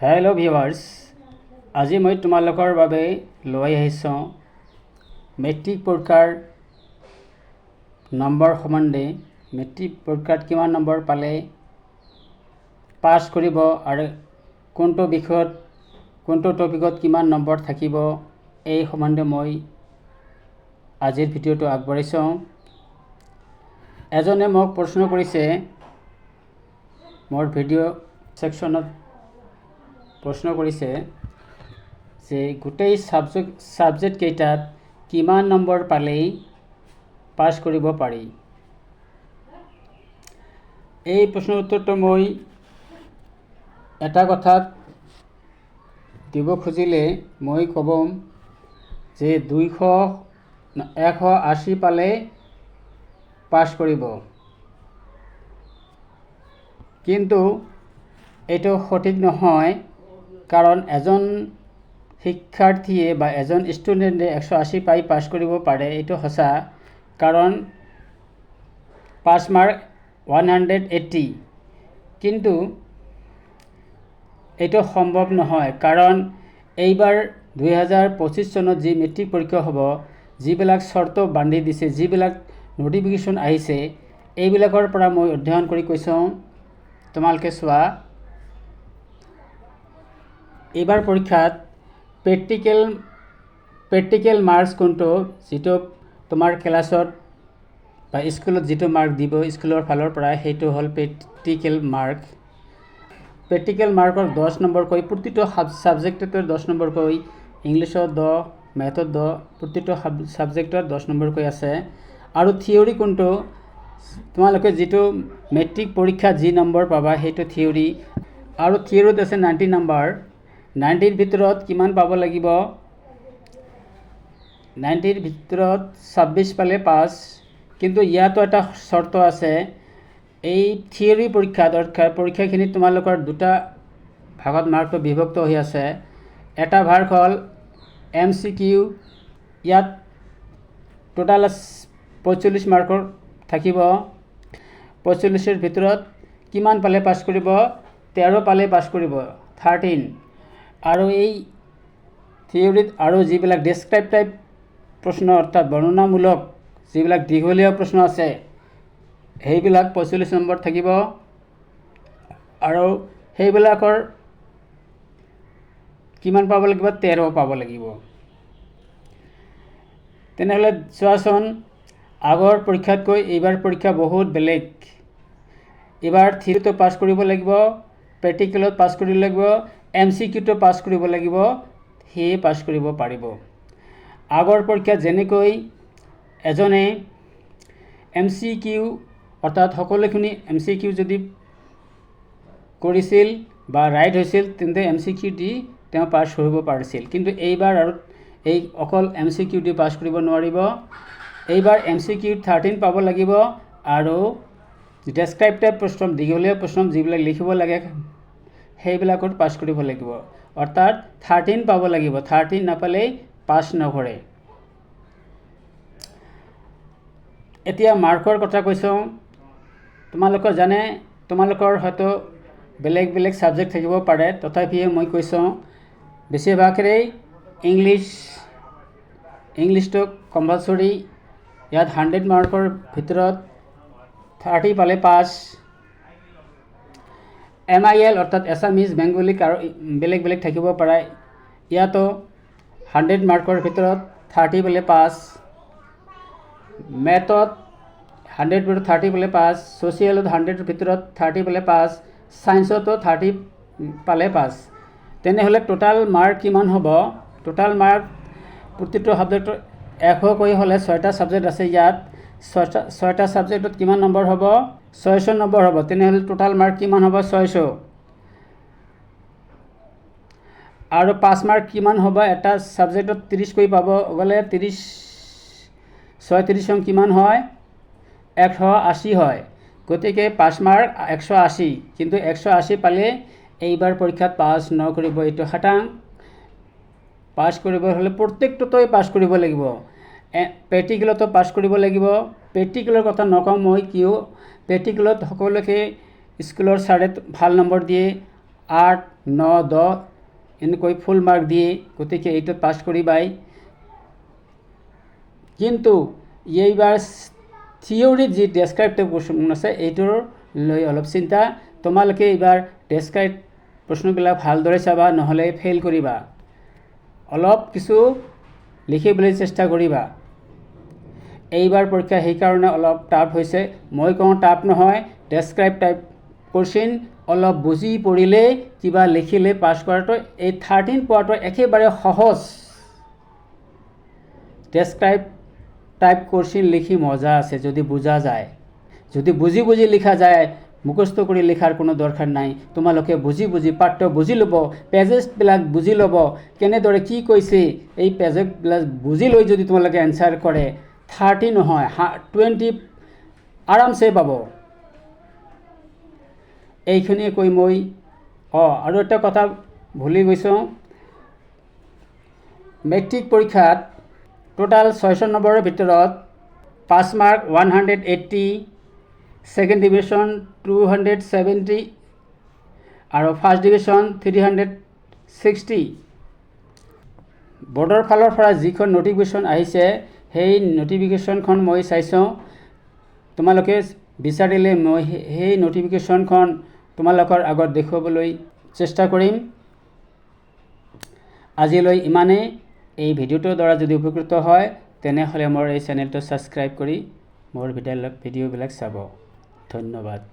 Hello' viewers, আজি মই তোমালোকৰ বাবে লৈ আহিছোঁ মেট্ৰিক পৰীক্ষাৰ নম্বৰ সম্বন্ধে। মেট্ৰিক পৰীক্ষাত কিমান নম্বৰ পালে পাছ কৰিব আৰু কোনটো বিষয়ত কোনটো টপিকত কিমান নম্বৰ থাকিব, এই সম্বন্ধে মই আজিৰ ভিডিঅ'টো আগবঢ়াইছোঁ। এজনে মোক প্ৰশ্ন কৰিছে মোৰ ভিডিঅ' ছেকশ্যনত প্ৰশ্ন কৰিছে যে গোটেই ছাবজেক্ট কেইটাত কিমান নম্বৰ পালেই পাছ কৰিব পাৰি। এই প্ৰশ্নৰ উত্তৰটো মই এটা কথাত দিব খুজিলে মই ক'ব যে 180 পালে পাছ কৰিব, কিন্তু এইটো সঠিক নহয়। কাৰণ এজন শিক্ষাৰ্থীয়ে বা এজন ষ্টুডেণ্টে 180 পাই পাছ কৰিব পাৰে, এইটো সঁচা। কাৰণ পাছ মাৰ্ক 180, কিন্তু এইটো সম্ভৱ নহয়। কাৰণ এইবাৰ 2025 চনত যি মেট্ৰিক পৰীক্ষা হ'ব, যিবিলাক চৰ্ত বান্ধি দিছে, যিবিলাক নটিফিকেশ্যন আহিছে, এইবিলাকৰ পৰা মই অধ্যয়ন কৰি কৈছোঁ। তোমালোকে চোৱা, এইবাৰ পৰীক্ষাত প্ৰেক্টিকেল মাৰ্কছ কোনটো, যিটো তোমাৰ ক্লাছত বা স্কুলত যিটো মাৰ্ক দিব স্কুলৰ ফালৰ পৰা, সেইটো হ'ল প্ৰেক্টিকেল মাৰ্ক। প্ৰেক্টিকেল মাৰ্কৰ 10 নম্বৰকৈ প্ৰতিটো ছাবজেক্টতে 10 নম্বৰকৈ, ইংলিছত 10, মেথত 10, প্ৰতিটো ছাবজেক্টত 10 নম্বৰকৈ আছে। আৰু থিয়ৰী কোনটো, তোমালোকে যিটো মেট্ৰিক পৰীক্ষাত যি নম্বৰ পাবা সেইটো থিয়ৰী। আৰু থিয়ৰীত আছে 90 নম্বৰ। 90ৰ ভিতৰত কিমান পাব লাগিব? 90ৰ ভিতৰত 26 পালে পাছ। কিন্তু ইয়াতো এটা চৰ্ত আছে। এই থিয়ৰী পৰীক্ষাত, অৰ্থাৎ পৰীক্ষাখিনিত তোমালোকৰ দুটা ভাগত মাৰ্কটো বিভক্ত হৈ আছে। এটা ভাগ হ'ল MCQ, ইয়াত টোটাল 45 মাৰ্কৰ থাকিব। 45ৰ ভিতৰত কিমান পালে পাছ কৰিব? 13 পালে পাছ কৰিব, 13। আৰু এই থিয়ৰীত আৰু যিবিলাক ডেছক্ৰাইব টাইপ প্ৰশ্ন, অৰ্থাৎ বৰ্ণনামূলক যিবিলাক দীঘলীয়া প্ৰশ্ন আছে, সেইবিলাক 45 নম্বৰ থাকিব। আৰু সেইবিলাকৰ কিমান পাব লাগিব? 13 পাব লাগিব। তেনেহ'লে চোৱাচোন, আগৰ পৰীক্ষাতকৈ এইবাৰ পৰীক্ষা বহুত বেলেগ। এইবাৰ থিয়ৰীটো পাছ কৰিব লাগিব, প্ৰেক্টিকেলত পাছ কৰিব লাগিব, MCQটো পাছ কৰিব লাগিব, সেয়ে পাছ কৰিব পাৰিব। আগৰ পৰীক্ষাত যেনেকৈ এজনে MCQ, অৰ্থাৎ সকলোখিনি MCQ যদি কৰিছিল বা ৰাইট হৈছিল, তেন্তে MCQ দি তেওঁ পাছ কৰিব পাৰিছিল। কিন্তু এইবাৰ আৰু এই অকল MCQ দি পাছ কৰিব নোৱাৰিব। এইবাৰ MCQ 13 পাব লাগিব, আৰু ডেছক্ৰাইব টাইপ প্ৰশ্ন, দীঘলীয়া প্ৰশ্ন যিবিলাক লিখিব লাগে, সেইবিলাকত পাছ কৰিব লাগিব। অৰ্থাৎ 13 পাব লাগিব। 13 নাপালেই পাছ নকৰে। এতিয়া মাৰ্কৰ কথা কৈছোঁ। তোমালোকে জানে, তোমালোকৰ হয়তো বেলেগ বেলেগ ছাবজেক্ট থাকিব পাৰে, তথাপিও মই কৈছোঁ বেছিভাগেই ইংলিছটো কম্পালচৰি। ইয়াত 100 মাৰ্কৰ ভিতৰত 30 পালে পাছ। MIL, অৰ্থাৎ এছামিজ, বেংগলী আৰু বেলেগ বেলেগ থাকিব পাৰে, ইয়াতো 100 মাৰ্কৰ ভিতৰত 30 পালে পাছ। মেথত 100ৰ ভিতৰত 30 পালে পাছ। ছ'চিয়েলত 100ৰ ভিতৰত 30 পালে পাছ। ছায়েন্সতো 30 পালে পাছ। তেনেহ'লে টোটাল মাৰ্ক কিমান হ'ব? টোটাল মাৰ্ক প্ৰতিটো ছাবজেক্টৰ 100কৈ হ'লে 6টা ছাবজেক্ট আছে। ইয়াত 6টা ছাবজেক্টত কিমান নম্বৰ হ'ব? 600 নম্বৰ হ'ব। তেনেহ'লে টোটাল মাৰ্ক কিমান হ'ব? 600। আৰু পাছ মাৰ্ক কিমান হ'ব? এটা ছাবজেক্টত 30কৈ পাব গ'লে 36 কিমান হয়? 180 হয়। গতিকে পাছ মাৰ্ক 180। কিন্তু 180 পালে এইবাৰ পৰীক্ষাত পাছ নকৰিব, এইটো খাটাং। পাছ কৰিব হ'লে প্ৰত্যেকটোতেই পাছ কৰিব লাগিব। প্ৰেক্টিকেলতো পাছ কৰিব লাগিব। প্ৰেক্টিকেলৰ কথা নকওঁ মই, কিয় প্ৰেক্টিকেলত সকলোকে স্কুলৰ ছাৰে ভাল নম্বৰ দিয়ে, 8, 9, 10 এনেকৈ ফুল মাৰ্ক দিয়ে, গতিকে এইটোত পাছ কৰিবাই। কিন্তু এইবাৰ থিয়ৰীত যি ডেছক্ৰাইপটিভ কুৱেশ্যন আছে এইটোৰ লৈ অলপ চিন্তা। তোমালোকে এইবাৰ ডেছক্ৰাইব প্ৰশ্নবিলাক ভালদৰে চাবা, নহ'লে ফেইল কৰিবা। অলপ কিছু লিখিবলৈ চেষ্টা কৰিবা। এইবাৰ পৰীক্ষা সেইকাৰণে অলপ টাফ হৈছে। মই কওঁ টাফ নহয়, ডেছক্ৰাইব টাইপ কুৱেশ্যন অলপ বুজি পঢ়িলে কিবা লিখিলে পাছ কৰাটো, এই 13 পোৱাটো একেবাৰে সহজ। ডেছক্ৰাইব টাইপ কুৱেশ্যন লিখি মজা আছে যদি বুজা যায়। যদি বুজি বুজি লিখা যায়, মুখস্থ কৰি লিখাৰ কোনো দৰকাৰ নাই। তোমালোকে বুজি বুজি পাঠটো বুজি ল'ব, পেজেছবিলাক বুজি ল'ব, কেনেদৰে কি কৈছে এই পেজবিলাক বুজি লৈ যদি তোমালোকে এনচাৰ কৰে 30 নহয় 20 আৰামছে পাব। এইখিনিয়ে কৈ মই আৰু এটা কথা ভুলি গৈছোঁ। মেট্ৰিক পৰীক্ষাত টোটাল 600 নম্বৰৰ ভিতৰত পাছ মাৰ্ক 180, ছেকেণ্ড ডিভিজন 270 আৰু ফাৰ্ষ্ট ডিভিজন 360। বৰ্ডৰ ফালৰ পৰা যিখন নটিফিকেশ্যন আহিছে সেই নটিফিকেশ্যনখন মই চাইছোঁ। তোমালোকে বিচাৰিলে মই সেই নটিফিকেশ্যনখন তোমালোকৰ আগত দেখুৱাবলৈ চেষ্টা কৰিম। আজিলৈ ইমানেই। এই ভিডিঅ'টোৰ দ্বাৰা যদি উপকৃত হয় তেনেহ'লে মোৰ এই চেনেলটো ছাবস্ক্ৰাইব কৰি মোৰ ভিডিঅ'বিলাক চাব। ধন্যবাদ।